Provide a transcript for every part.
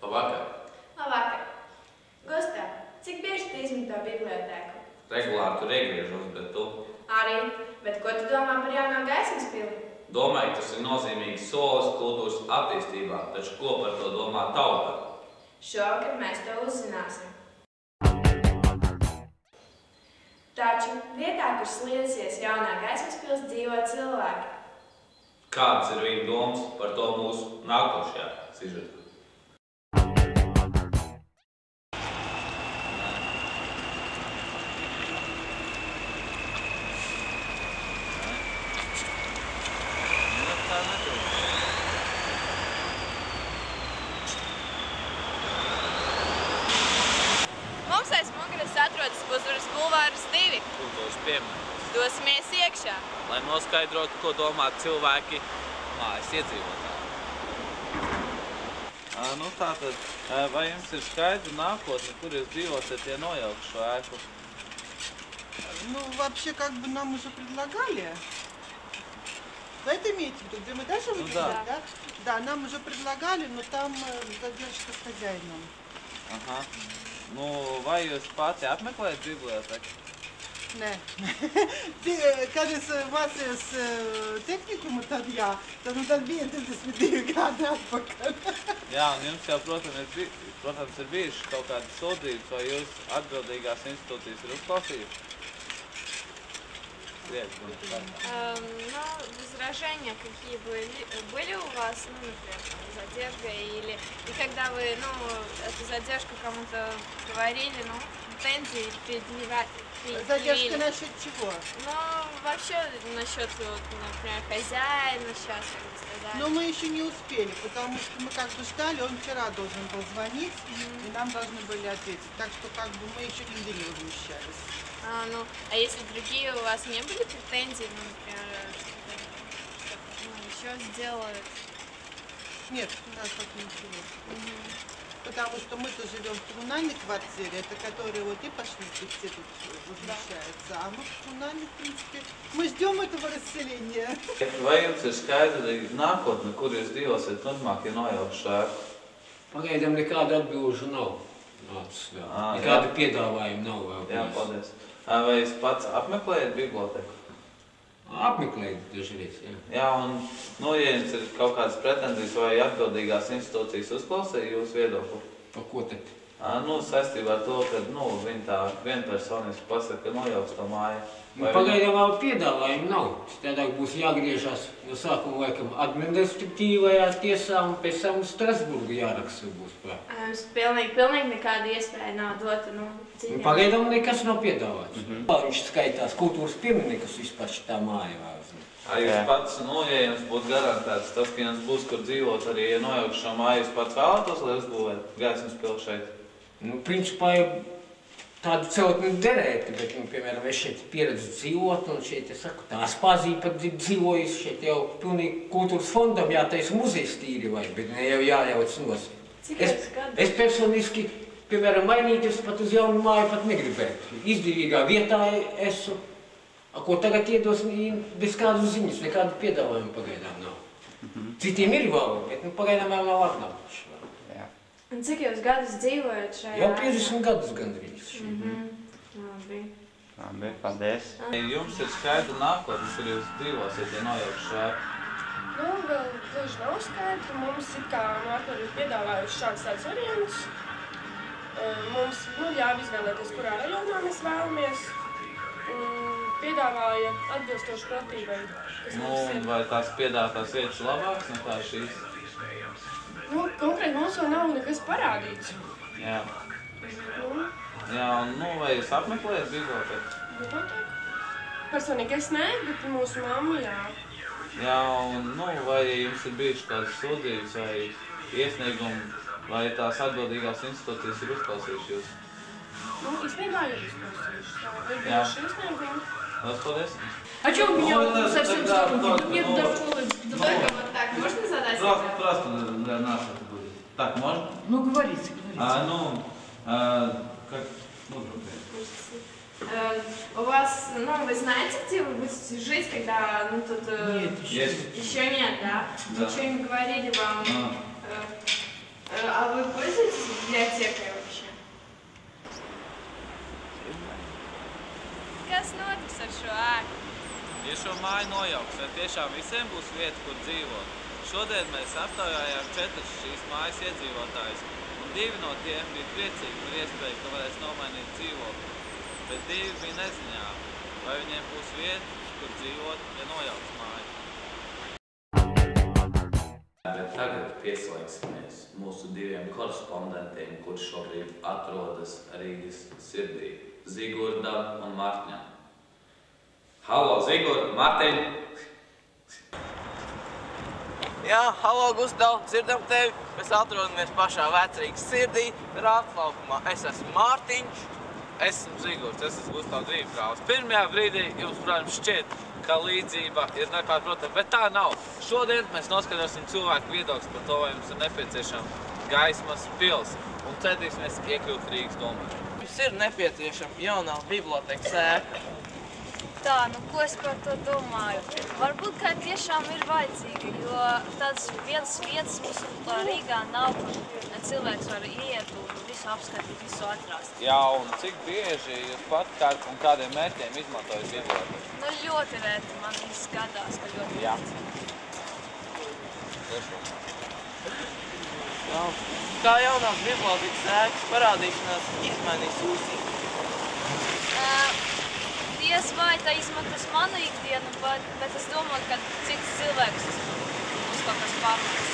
Labvakar! Labvakar! Gustav, cik bieži tu izmanto bibliotēku? Regulāri tur iegriežos, bet tu? Arī, bet ko tu domā par jauno gaismas pili? Domāju, tas ir nozīmīgs solis kultūras attīstībā, taču ko par to domā tauta? Šovakar mēs to uzzināsim. Taču vietā, kur slīdesies jaunā gaismas pils, dzīvo cilvēki. Kādas ir viņa domas par to mūsu nākošajā sižetā? Mums aiz muguras atrodas Uzvaras bulvāras 2. Kultūras piemineklis. Dosimies iekšā. Lai noskaidrotu, ko domā cilvēki mājas iedzīvotāji. Tātad, vai jums ir skaidra nākotne, kur jūs dzīvosiet, ja nojauktu šo ēku? Вообще, как бы нам уже предлагали. Вы это имеете в виду, где мы дальше будем жить, да? Да, нам уже предлагали, но там задержка с хозяином. Aha. Vai jūs pati apmeklējat bibliotēku? Nē. Kad es mācījos tehnikumu, tad jā. Tad bija 32 gadi atpakaļ. Jā, un jums jau, protams, ir bijušas kaut kādas sūdzības, vai jūs atbildīgās institūcijas ir uzklausījuši? Возражения какие были у вас, например, задержка или и когда вы, эту задержку кому-то говорили, претензии предъявили? Задержка насчет чего? Вообще насчет, например, хозяина сейчас, как сказать. Но мы еще не успели, потому что мы как бы ждали, он вчера должен был звонить, и нам должны были ответить. Так что как бы мы еще нигде не возмущались. А если другие у вас не были претензий, например, что еще сделают? Нет, у нас так ничего. Потому что мы-то живем в коммунальной квартире, это которые вот и пошли, все тут возмущаются. А мы в коммунальной, в принципе, мы ждем этого расселения. Vai jums ir skaidra nākotne, kur jūs dzīvosiet turpmāk, ja nojauktu šo ēku? Pagaidām nekāda atbilžu nav. Nekāda piedāvājuma nav vēl. Jā, paldies. Vai jūs pats apmeklējat biblioteku? Apmeklējat dažreiz, jā. Jā, un, ja jums ir kaut kādas pretenzijas vai atbildīgās institūcijas uzklausīja jūsu viedokli? Par ko tad? Saistībā ar to, ka, viņi tā vienpersoniski pasaka, ka nojauks to māju. Pagaidām vēl piedāvājuma nav. Tādāk būs jāgriežas no sākuma laikam administratīvajā tiesā un pēc tam Strasburgu jāraksta būs par. Jums pilnīgi nekāda iespēja nav dota, citiem. Pagaidām nekas nav piedāvāts. Viņš skaitās kultūras piemineklis vispār šitā māja vēl. Jūs pats, ja jums būtu garantēts tas, ka jums būs, kur dzīvot arī, ja nojauks šo māju, jūs pats vēlētos, lai uzbūvētu gaismas pili šeit? Principā tādu celtni derēti, bet, piemēram, es šeit pieredzu dzīvot, un šeit, es saku, tās pazīja pat dzīvojas, šeit jau pilnīgi kultūras fondam jātaisa muzejs tīri vai, bet ne jau jājauc nos. Es personiski, piemēram, mainīties pat uz jaunu māju pat negribētu. Izdevīgā vietā esmu, ko tagad iedos bez kādu ziņas, nekādu piedāvājumu pagaidām nav. Citiem ir vēl, bet pagaidām vēl nav atnākuši. Un cik jūs gadus dzīvojat šajā? Jau 50 gadus gandrīz. Labi, paldies. Jums ir skaidra nākotne, kur jūs dzīvosiet, ja nojauktu šo ēku? Vēl gluži nav skaidra. Mums ir kā nākotnē piedāvājuši šādas tādas variantus. Mums ļāva izvēlēties, kurā rajonā mēs vēlamies. Piedāvāja atbilstoši platībai. Vai tās piedāvātās vietas labākas nekā šīs? Konkrēti mums vēl nav nekas parādīts. Jā. Vai jūs apmeklējat biblioteku? Biblioteku? Personīgi es nē, bet mūsu mamma jā. Jā, un vai jums ir bijuši kādas sūdzības vai iesniegumi, vai tās atbildīgās institūcijas ir uzklausījuši jūs? Īstenībā ir uzklausījuši. Ir bijuši iesniegumi. Paldies. А чё у меня совсем нет до школы? Только вот так. Можно задать? Просто для нас это будет. Так, можно? Говорите. У вас, вы знаете, где вы будете жить, когда, тут... Нет, еще нет, да? Ничего не говорили вам. А вы пользуетесь bez iekļaušiem. Kas notiks ar šo ēku? Ja šo māju nojauks, vai tiešām visiem būs vieta, kur dzīvot? Šodien mēs aptaujājām 4 šīs mājas iedzīvotājus, un 2 no tiem bija priecīgi par iespēju, ka varēs nomainīt dzīvokli. Bet 2 bija neziņā, vai viņiem būs vieta, kur dzīvot, ja nojauks māju. Bet tagad pieslēgsimies mūsu 2 korespondentiem, kurš šobrīd atrodas Rīgas sirdī – Zigurdam un Mārtiņam. Halo, Zigurd, Mārtiņ! Jā, halo, Gustav, dzirdam tevi. Mēs atrodamies pašā Vecrīgas sirdī, Rātlaukumā. Es esmu Mārtiņš. Es esmu Zigurds, es esmu Gustav dzīvprāvs. Pirmajā brīdī jums, protams, šķiet, ka līdzība ir nepārprotama, bet tā nav. Šodien mēs noskatīsim cilvēku viedokli par to, vai jums ir nepieciešama gaismas pils, un centīsimies iekļūt Rīgas domē. Jums ir nepieciešama jaunā bibliotekas ēka. Tā, nu ko es par to domāju? Varbūt, ka tiešām ir vajadzīga, jo tādas vienas vietas mums Rīgā nav, kur cilvēks var iet un visu apskatīt, visu atrast. Jā, un cik bieži jūs pat un kādiem mērķiem izmantojat biblioteku? Nu ļoti reti, man viss gadās, ka ļoti reti. Jā. Kā jaunās bibliotekas ēkas parādīšanās izmainīs jūsu ikdienu? Diez vai tā izmantos manu ikdienu, bet es domāju, ka cits cilvēks uz kaut kas pamatas.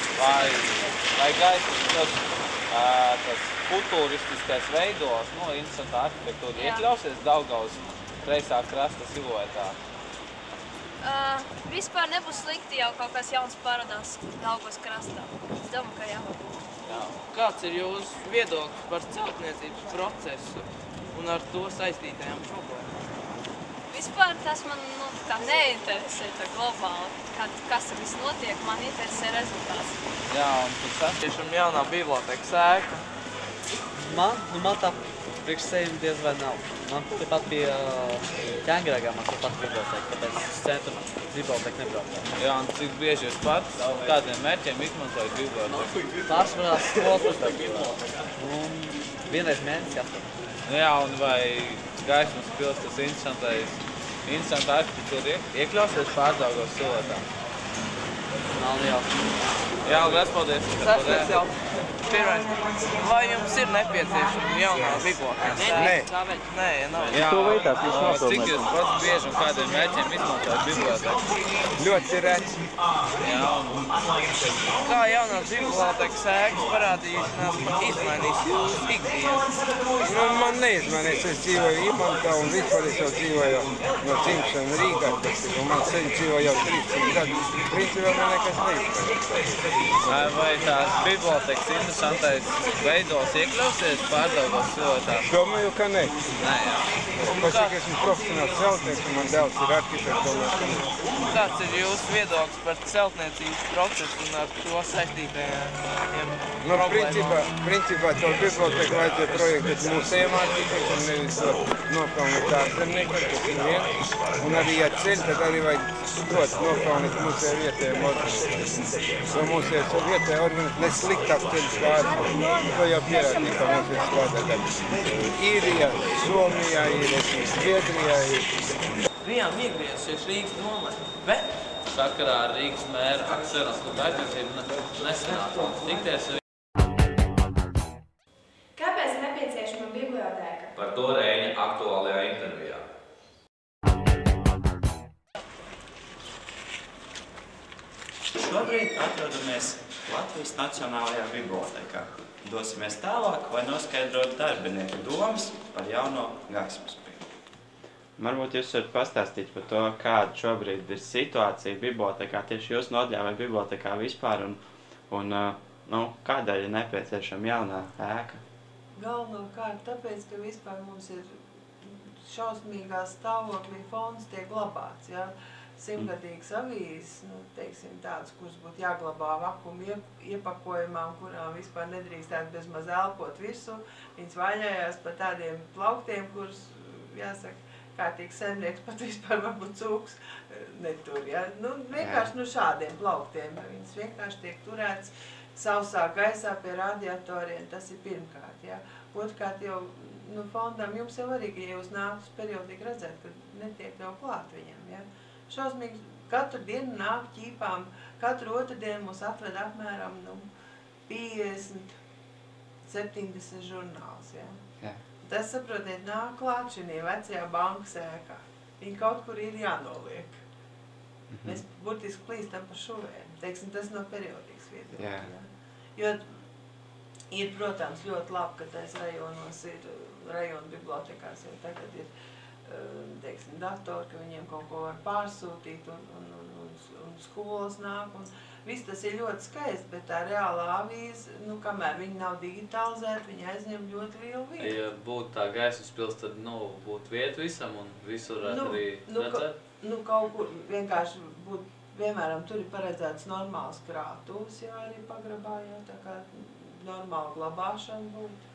Vai gaismas tas futūristiskais veidos, interesanta arhitektūra iekļausies Daugavas kreisā krasta siluetā? Vispār nebūs slikti jau kaut kas jauns parādās Daugavas krastā. Es domāju, ka jā. Kāds ir jūsu viedoklis par celtniecības procesu un ar to saistītajām šobrīd? Vispār tas man neinteresē tā globāli, kas tur viss notiek, man interesē rezultāts. Jā, un tu satiešam jaunā bibliotekas ēka. Man tā priekš sevi diez vai nav. Man tepat bija Ķēngrēgā, man tepat biblioteka, tāpēc es centru biblioteka nebraucu. Jā, un cik bieži jūs pats kādiem mērķiem izmantojat biblioteku? Pārsvarā skolas biblioteka. Un vienreiz mēnesi jāsaka. Jā, un vai gaismas pils tas interesanta arhitektūra iekļausies Pārdaugavas siluetā? Nav jau. Jā, liels paldies. Sasniedz jau. Pirmais. Vai jums ir nepieciešama jaunā biblioteka? Nē, nav. Jā, cik jūs pats bieži un kādiem mērķiem izmantojat biblioteku? Ļoti reti. Jā, kā jaunās bibliotekas ēkas parādīšanās izmainīs jūsu ikdienu? Man neizmainīs. Es dzīvoju Imantā un vispār es jau dzīvoju no dzimšana Rīgā. Un man sen dzīvoju jau 30 gadus. Principā man nekas neizmainīs. Vai tās bibliotekas interesantais veidos iekļausies Pārdaugavas siluetā? Domāju, ka ne. Nē, jā. Pašlaik esmu profesionāls celtnieks un man dēls ir arhitekts. Domāju, ka ne. Kāds ir jūsu viedoklis par celtniecības procesu un ar to saistītajiem problēmām? Principā to biblioteku vajadzētu projektēt mūsējiem arhitektam, nevis nopelnīt ārzemniekam, tas ir viens. Un arī, ja ceļ, tad arī vajag dot nopelnīt mūsēju vietējiem organizācijām. Jo mūsējas vietēja organizācija nesliktāk ceļš kā ārzemniekam. To jau pierādīja, ka mums ir strādāt. Īrijā, Somijā ir, Zviedrijā ir. Bijām iegriezušies Rīgas domē, bet sakarā ar Rīgas mēra akcionāru aizniecību nesanāca tikties. Kāpēc nepieciešama biblioteka? Par to Reņa aktuālajā intervijā. Šobrīd atrodamies Latvijas Nacionālajā bibliotekā. Dosimies tālāk, lai noskaidrotu darbinieku domas par jauno gaismas pili. Varbūt jūs varat pastāstīt par to, kāda šobrīd ir situācija bibliotekā, tieši jūs nodļāvāt bibliotekā vispār, un kādēļ ir nepieciešama jaunā ēka? Galvenokārt tāpēc, ka vispār mums ir šausmīgā stāvoklī fonds tiek glabāts, ja? Simtgadīgas avīzes, teiksim tādas, kuras būtu jāglabā vakuma iepakojumā, kurām vispār nedrīkstētu bezmaz elpot visu, viņas vaļējās pa tādiem plauktiem, kurus, jāsaka, kārtīgs saimnieks pat vispār varbūt cūks netur, ja? Vienkārši šādiem plauktiem, viņas vienkārši tiek turēts sausā gaisā pie radiatoriem, tas ir pirmkārt, jā. Otrkārt jau, fondam jums jau arī, ja jūs nāktu periodīgi redzēt, ka netiek jau klāt viņam, jā. Šausmīgi, katru dienu nāk ķīpām, katru otru dienu mūs atved apmēram, 50, 70 žurnāls, jā. Tas, saprotiet, nāk klāt šī vecajā bankas ēkā. Viņi kaut kur ir jānoliek. Mēs burtiski plīstam pa šuvēm. Teiksim, tas nav periodīgs viedokļi. Jo ir, protams, ļoti labi, ka tais rajonos ir, rajonu bibliotekās jau tagad ir, teiksim, datori, ka viņiem kaut ko var pārsūtīt un skolas nāk. Viss tas ir ļoti skaisti, bet tā reālā avīze, kamēr viņi nav digitalizēti, viņi aizņem ļoti lielu vietu. Ja būtu tā Gaismas pils, tad, būtu vieta visam un visur arī redzēt? Kaut kur vienkārši būtu, piemēram, tur ir paredzēts normāls krātuvs, jā, arī pagrabā, jā, tā kā normāla glabāšana būtu.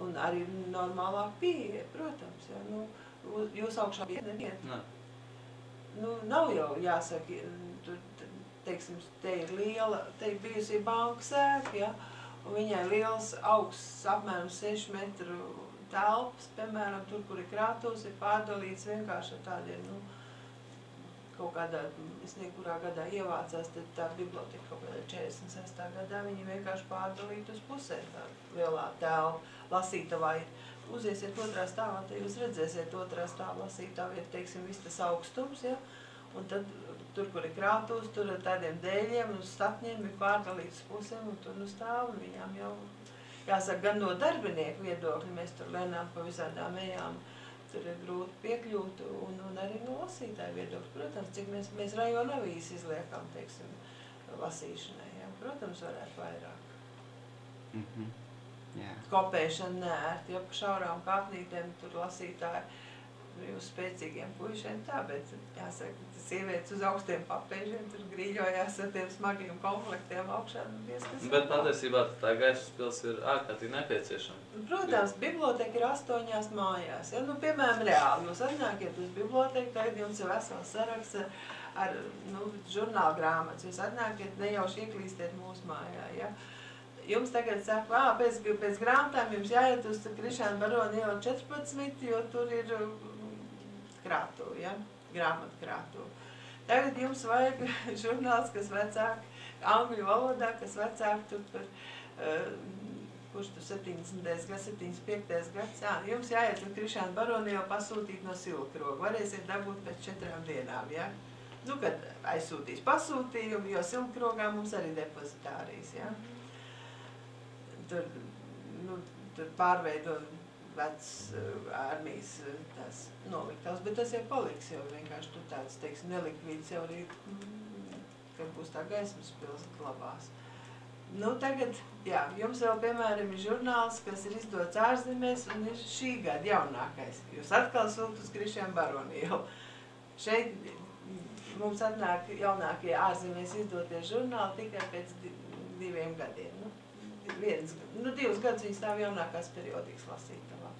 Un arī normālāk pieeja, protams, jā, jūs augšā neiet. Nav jau jāsaka, tur, teiksim, te ir liela, te ir bijusi bankas ēka, ja, un viņai liels augsts, apmēram 6 metru telpas, piemēram, tur, kur ir krātuvs, ir pārdalīts vienkārši ar tādiem, kaut kādā, es nekurā gadā ievācās, tad tā biblioteka kaut kādā 46. gadā, viņi vienkārši pārdalīt uz pusēm, tā lielā telpa, lasītavā ir. Uziesiet otrā stāvā, tad jūs redzēsiet otrā stāvā lasītavā, ir, teiksim, viss tas augstums, ja, un tad tur, kur ir krātuvs, tur ar tādiem dēļiem un statņiem ir pārdalīts pusēm, un tur stāv, un viņām jau, jāsaka, gan no darbinieku viedokļa, mēs tur lēnām pa visādām ejām, tur ir grūti piekļūt, un arī no lasītāju viedokļa. Protams, cik mēs rajona avīzes izliekam, teiksim, lasīšanai, jā. Protams, varētu vairāk. Kopēšana neērti, ja pa šaurām kāpnītēm tur lasītāji, jūs spēcīgiem puišiem tā, bet jāsaka, sievietes uz augstiem papēžiem tur grīļojās ar tiem smagiem komplektiem augšā. Bet patiesībā tā Gaismas pils ir ārkārtīgi nepieciešama. Protams, biblioteka ir 8 mājās. Ja? Piemēram, reāli, jūs atnākiet uz biblioteku, tagad jums ir vesels saraksts ar žurnālu grāmatas. Jūs atnākiet, nejauši ieklīstiet mūsu mājā. Ja? Jums tagad saka, pēc grāmatām jums jāiet uz Krišāna Barona iela 14, jo tur ir krātuve, ja? Grāmatu krātuve. Tagad jums vajag žurnāls, kas vecāk, angļu valodā, kas vecāk tur par, kurš tur 70. gads, 75. gads, jums jāiet uz Krišāna Barona iela pasūtīt no Silkroga. Varēsiet dabūt pēc 4 dienām, ja? Kad aizsūtīs pasūtījumu, jo Silkrogā mums arī depozitārijas, ja? Tur pārveido vecs armijas tās noliktavas, bet tas jau paliks, jau vienkārši tur tāds, teiksim, nelikvīds jau arī, kad būs tā Gaismas pils glabās. Tagad, jā, jums vēl, piemēram, ir žurnāls, kas ir izdots ārzemēs un ir šī gada jaunākais. Jūs atkal sūtat uz Krišāna Barona ielu. Šeit mums atnāk jaunākie ārzemēs izdotie žurnāli tikai pēc 2 gadiem. 2 gadus viņi stāv jaunākās periodīgas lasītavā.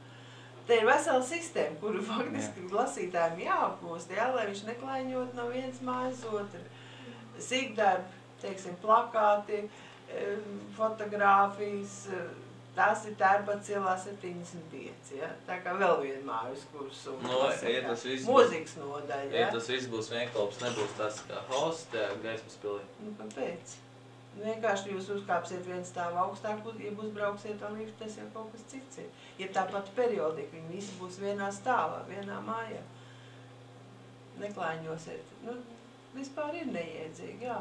Te ir vesela sistēma, kuru faktiski lasītājiem jāapgūst, jā, lai viņš neklaiņot no vienas mājas otru. Sīkdarbi, teiksim, plakāti, fotogrāfijas, tās ir Tērbatas ielā 75, ja? Tā kā vēl viena mājas kursu. Mūzikas nodaļa, ja? Ja tas viss būs vienkalps, nebūs tas kā hosts tajā Gaismas pilī. Kāpēc? Vienkārši jūs uzkāpsiet viens stāvu augstāk, ja uzbrauksiet ar liftu, tas jau kaut kas cits ir. Ja tāpat periodika, viņi visi būs vienā stāvā, vienā mājā. Neklaiņosiet. Vispār ir neiedzīgi, jā.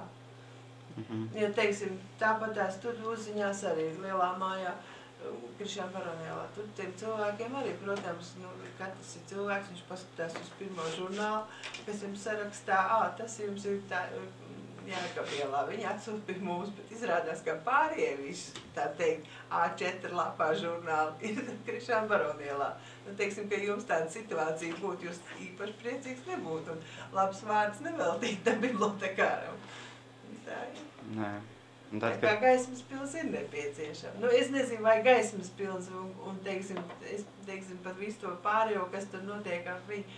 Ja, teiksim, tāpat tās tur uzziņās arī lielā mājā, Krišāna Barona ielā. Tur tiem cilvēkiem arī, protams, katrs ir cilvēks, viņš paskatās uz pirmo žurnālu, kas jums sarakstā, tas jums ir tā, Jēkabielā, viņi atsūta pie mums, bet izrādās, ka pārējie visi, tā teikt, A4 lapā žurnāli ir Krišāna Barona ielā. Teiksim, ka jums tāda situācija būtu, jūs īpaši priecīgs nebūtu un labs vārds neveltīt tam bibliotekāram. Tā ir. Nē. Tā kā Gaismas pils ir nepieciešama. Es nezinu, vai Gaismas pils un teiksim, pat visu to pārējo, kas tur notiek ar viņu,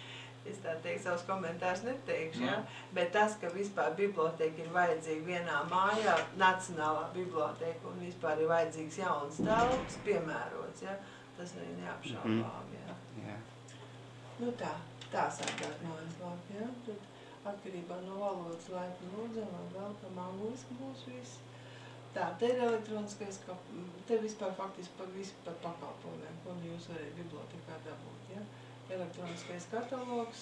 Es tā teiktu, savus komentārus neteikšu, ja? Bet tas, ka vispār biblioteka ir vajadzīga vienā mājā, Nacionālā biblioteka, un vispār ir vajadzīgs jauns telpas, piemērots, ja? Tas arī neapšaubām, ja? Jā. Nu tā sākās mājaslāpi, ja? Tad atkarībā no valodas laipni lūdzam, vai vēl kam angliski būs viss. Tā, te ir elektroniskais, te vispār faktiski par pakalpojumiem, ko jūs varat bibliotekā dabūt, ja? Elektroniskais katalogs,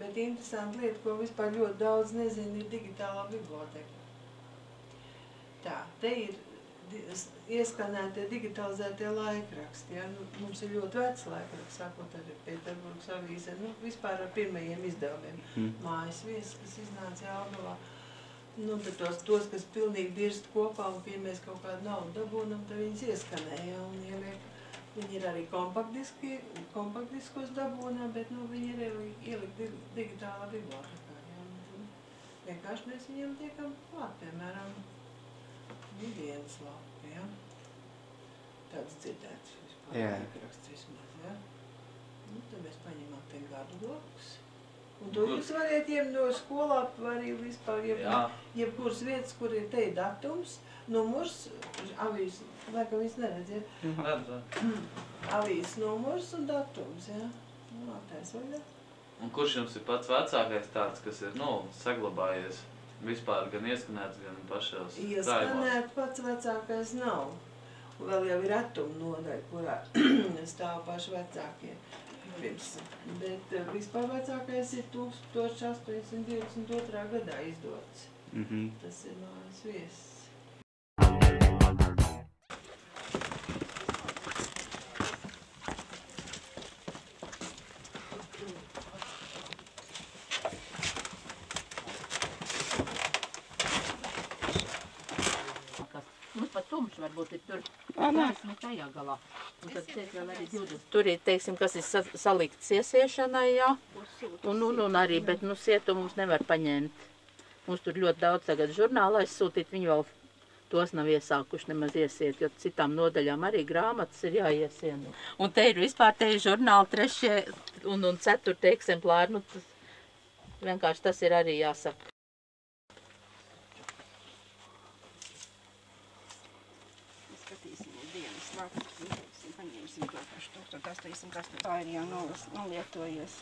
bet interesanti lieta, ko vispār ļoti daudz nezina, ir digitālā biblioteka. Tā, te ir ieskanētie digitalizētie laikraksti, ja? Mums ir ļoti veci laikraksti, sākot ar Pēterburgas avīze, vispār ar pirmajiem izdevumiem. Mājas viesis, kas iznāca Jelgavā. Tad tos, kas pilnīgi birst kopā un pirmais kaut kādu naudu dabūnam, tad viņas ieskanēja un ieliek. Viņi ir arī kompaktdiskos dabūnā, bet viņi ir ielikt digitālā bibliotekā. Ja? Vienkārši mēs viņiem tiekam klāt, piemēram, dienas lapi. Ja? Tāds dzirdēts vispār laikraksts vismaz. Ja? Tad mēs paņemam te gadu blokus. Un to jūs variet ņemt no skolā, arī vispār jebkuras vietas, kur ir te datums, numurs, avīzes, laikam viss neredziet. Avīzes numurs un datums, ja? Taisvaļā. Un kurš jums ir pats vecākais tāds, kas ir, saglabājies vispār gan ieskanēts, gan pašās krājumās? Ieskanēt pats vecākais nav. Vēl jau ir retuma nodaļa, kurā stāv paši vecākie. Bet vispār vecākais ir 1822. gadā izdots. Tas ir mājas viesis. Mums pat tumšs varbūt ir tur. Gaisma tajā galā. Un tad šeit vēl arī 20. Tur ir, teiksim, kas ir salikts iesiešanai, jā. Un arī, bet, sietu mums nevar paņemt. Mums tur ļoti daudz tagad žurnāla aizsūtīt, viņi vēl tos nav iesākuši nemaz iesiet, jo citām nodaļām arī grāmatas ir jāiesiena. Un te ir vispār, te ir žurnāli 3. un 4. eksemplāri, vienkārši tas ir arī jāsaka. Tā ir jau nolietojies.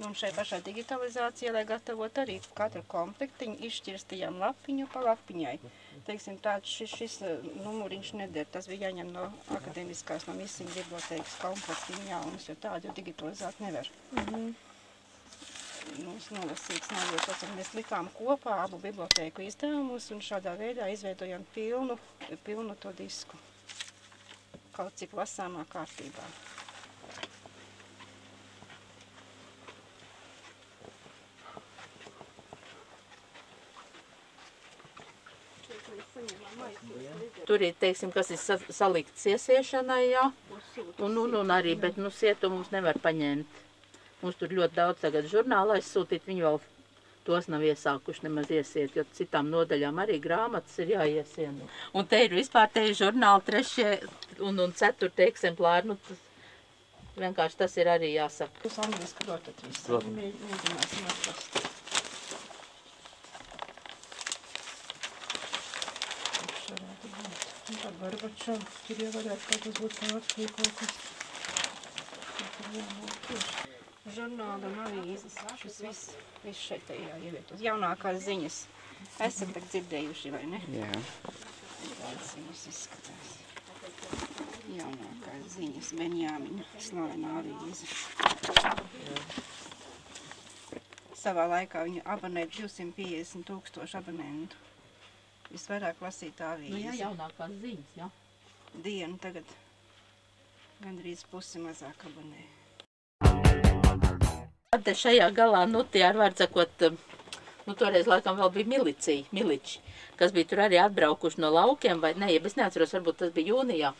Un šai pašai digitalizācijai, lai gatavot arī katru komplektiņu, izšķirstījām lapiņu pa lapiņai. Teiksim, tāds šis numuriņš neder. Tas bija jāņem no akademiskās, no Misiņu bibliotēkas komplektiņu jaunas, jo tādu digitalizēt nevar. Mums nolasīts nolietots, un mēs likām kopā abu bibliotēku izdevumus un šādā veidā izveidojam pilnu to disku. Kaut cik lasāmā kārtībā. Tur ir, teiksim, kas ir salikts iesiešanai, jā. Un arī, bet, sietu mums nevar paņemt. Mums tur ļoti daudz tagad žurnāla aizsūtīt, viņi vēl tos nav iesākuši nemaz iesiet, jo citām nodaļām arī grāmatas ir jāiesiena. Un te ir vispār, te ir žurnāli 3. un 4. eksemplāri, vienkārši tas ir arī jāsaka. Jūs angliski protat visu, mēģināsim atrast. Tad varbūt tur jau varētu kaut kas būt pārspīja kaut kas. Žurnāli un avīzes, šis viss šeit jāievietos. Jaunākās ziņas. Esat tak dzirdējuši, vai ne? Jā. Tādas ziņas izskatās. Jaunākās ziņas, Benjāmiņa, slavenā avīze. Savā laikā viņa abonēja 250,000 abonentu. Visvairāk lasītā avīze. Jā, jaunākās ziņas, jā. Dienu tagad gandrīz pusi mazāk abonēja. Te šajā galā, tie ar vārdu sakot, toreiz laikam vēl bija miliči, kas bija tur arī atbraukuši no laukiem, vai ne, ja es neatceros, varbūt tas bija jūnijā.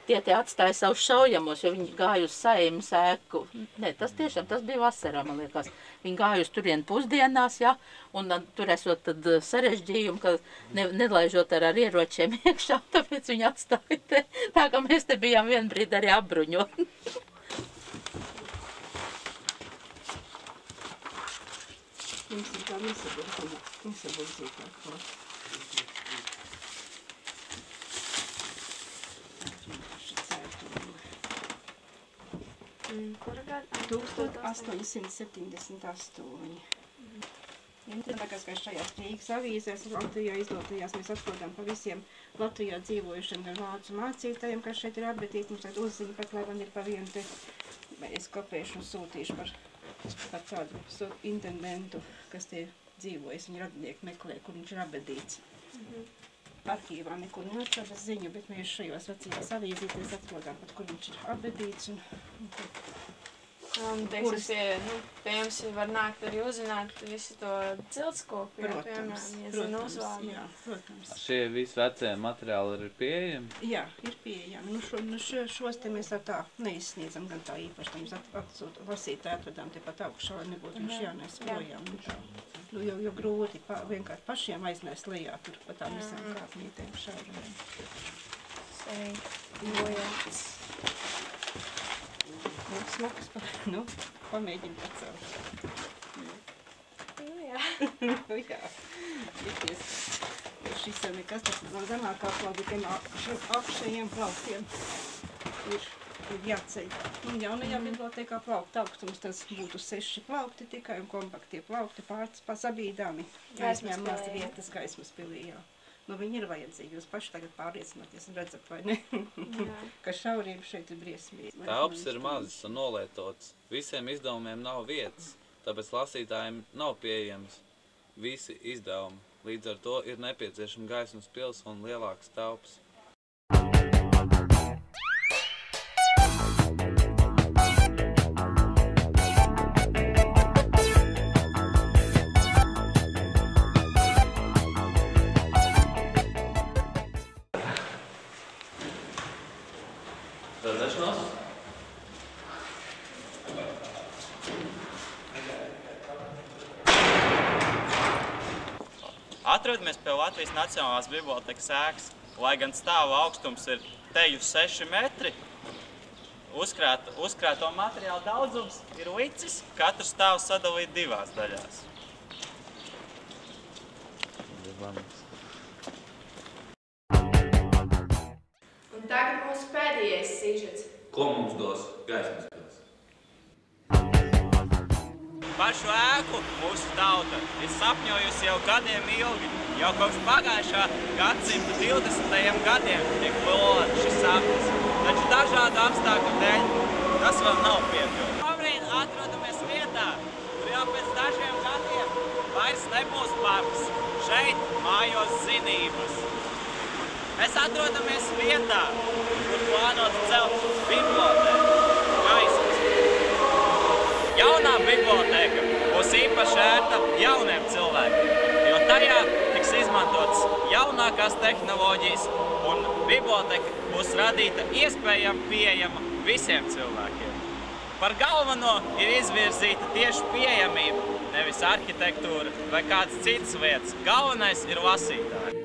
Tie atstāja savus šaujamos, jo viņi gāja uz Saeimas ēku. Nē, tas bija vasarā, man liekas. Viņi gāja uz turien pusdienās, jā, un tur esot tad sarežģījumi, ka nelaižot ar ieročiem iekšā, tāpēc viņi atstāja te. Tā kā mēs te bijām vienbrīd arī apbruņot. Jums ir tā nesaburdzītāk klāt. Kura gada? 1878. Tāpēc, ka šajās Rīgas avīzēs Latvijā izdotajās mēs atrodam pa visiem Latvijā dzīvojušiem gan vācu mācītājiem, kas šeit ir apbedīti. Mums tāda uzziņa pat, lai man ir pa vienu te, es kopēšu un sūtīšu par tādu intendentu, kas te dzīvojas. Viņa radinieki meklē, kur viņš ir apbedīts. Arhīvā nekur neatrodas ziņu, bet mēs šajos vecajās avīzītēs atrodām pat, kur viņš ir apbedīts. Pie jums var nākt arī uzzināt visu to ciltskoku, Protams. Šie visi vecie materiāli ir pieejami? Jā, ir pieejami. Šos te mēs tā neizsniedzam gan tā īpaši, tam mēs lasītāji atvedām te pat augšā, lai nebūtu viņš jānēs projām. Jo grūti vienkārši pašiem aiznēst lejā tur pa tām visām kāpnītēm šaurām. Bojāts. Smakas, pamēģinu pacelt. Jā. Jā. Šis jau nekas, tas no zemākā plaukta, tiem apšajiem plauktiem ir jāceļ. Jaunajā bibliotēkā plaukta augstums, tas būtu 6 plaukti tikai un kompaktie plaukti pasabīdāmi. Aizņēmās vietas Gaismas pilī, jā. Viņi ir vajadzīgi, jūs paši tagad pārliecināties un redzat, vai ne? Ka šaurība šeit ir briesmīga. Telpas ir mazas un nolietotas. Visiem izdevumiem nav vietas, tāpēc lasītājiem nav pieejams visi izdevumi. Līdz ar to ir nepieciešama Gaismas pils un lielākas telpas. Atrodamies pie Latvijas Nacionālās bibliotēkas ēkas, lai gan stāva augstums ir teju 6 metri, uzkrāto materiālu daudzums ir licis, katru stāvu sadalīt 2 daļās. Un tagad mūsu pēdējais sižets. Ko mums dos Gaismas pils? Pašu ēku mūsu tauta ir sapņojusi jau gadiem ilgi. Jau kopš pagājušā gadsimta 20. gadiem tiek plūdēts šis sapnis. Taču dažādu apstākļu dēļ tas vēl nav piepildīts. Šobrīd atrodamies vietā, kur jau pēc dažiem gadiem vairs nebūs pabs. Šeit mājos zinības. Mēs atrodamies vietā, kur plānots celt bibliotēku Gaismas. Jaunā bibliotēka būs īpaši ērta jauniem cilvēkiem, jo tajā tiks izmantotas jaunākās tehnoloģijas un biblioteka būs radīta iespējami pieejama visiem cilvēkiem. Par galveno ir izvirzīta tieši pieejamība, nevis arhitektūra vai kādas citas lietas. Galvenais ir lasītāji.